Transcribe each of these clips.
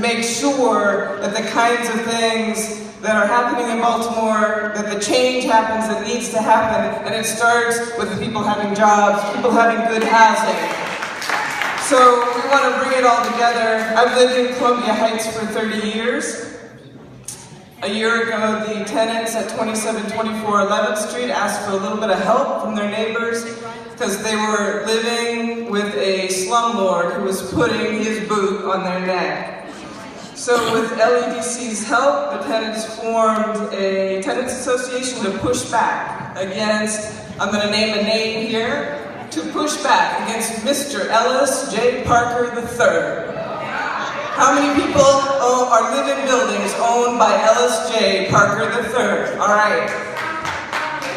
make sure that the kinds of things that are happening in Baltimore, that the change happens that needs to happen, and it starts with the people having jobs, people having good housing. So we want to bring it all together. I've lived in Columbia Heights for 30 years. A year ago, the tenants at 2724 11th Street asked for a little bit of help from their neighbors because they were living with a slumlord who was putting his boot on their neck. So with LEDC's help, the tenants formed a tenants association to push back against, I'm going to name a name here, to push back against Mr. Ellis J. Parker III. How many people are live in buildings owned by Ellis J. Parker III? All right.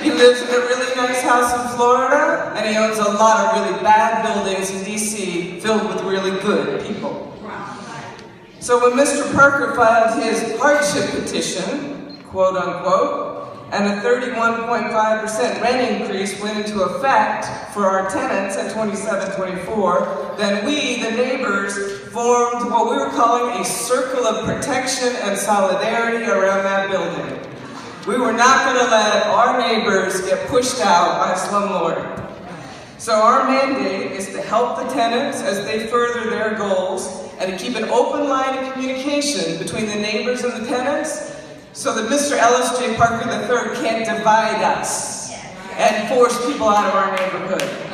He lives in a really nice house in Florida, and he owns a lot of really bad buildings in DC filled with really good people. So when Mr. Parker filed his hardship petition, quote unquote, and a 31.5% rent increase went into effect for our tenants at 2724, then we, the neighbors, formed what we were calling a circle of protection and solidarity around that building. We were not going to let our neighbors get pushed out by a slumlord. So our mandate is to help the tenants as they further their goals and to keep an open line of communication between the neighbors and the tenants so that Mr. Ellis J. Parker III can't divide us and force people out of our neighborhood.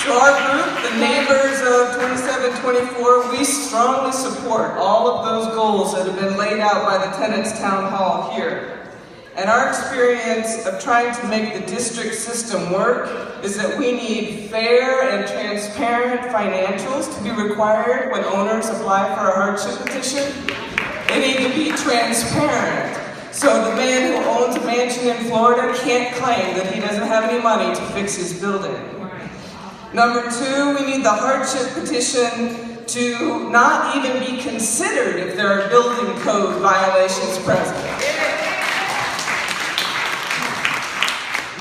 So our group, the neighbors of 2724, we strongly support all of those goals that have been laid out by the Tenants Town Hall here. And our experience of trying to make the district system work is that we need fair and transparent financials to be required when owners apply for a hardship petition. They need to be transparent. So the man who owns a mansion in Florida can't claim that he doesn't have any money to fix his building. Number two, we need the hardship petition to not even be considered if there are building code violations present.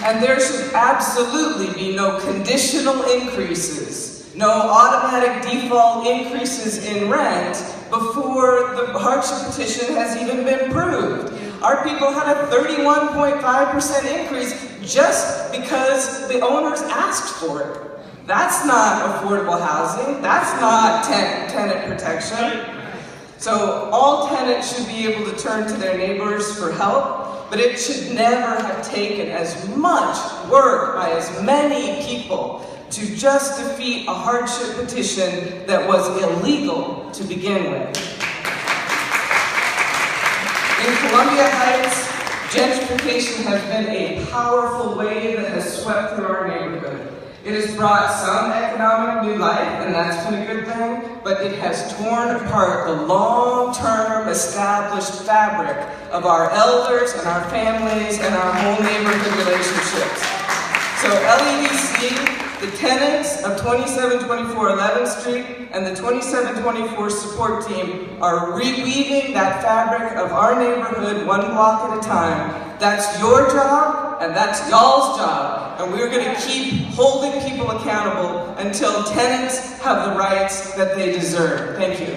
And there should absolutely be no conditional increases, no automatic default increases in rent before the hardship petition has even been proved. Our people had a 31.5% increase just because the owners asked for it. That's not affordable housing. That's not tenant protection. So all tenants should be able to turn to their neighbors for help, but it should never have taken as much work by as many people to just defeat a hardship petition that was illegal to begin with. In Columbia Heights, gentrification has been a powerful wave that has swept through our neighborhood. It has brought some economic new life, and that's been a good thing, but it has torn apart the long-term established fabric of our elders and our families and our whole neighborhood relationships. So LEDC, the tenants of 2724 11th Street, and the 2724 support team are reweaving that fabric of our neighborhood one block at a time. That's your job, and that's y'all's job. And we're going to keep holding people accountable until tenants have the rights that they deserve. Thank you.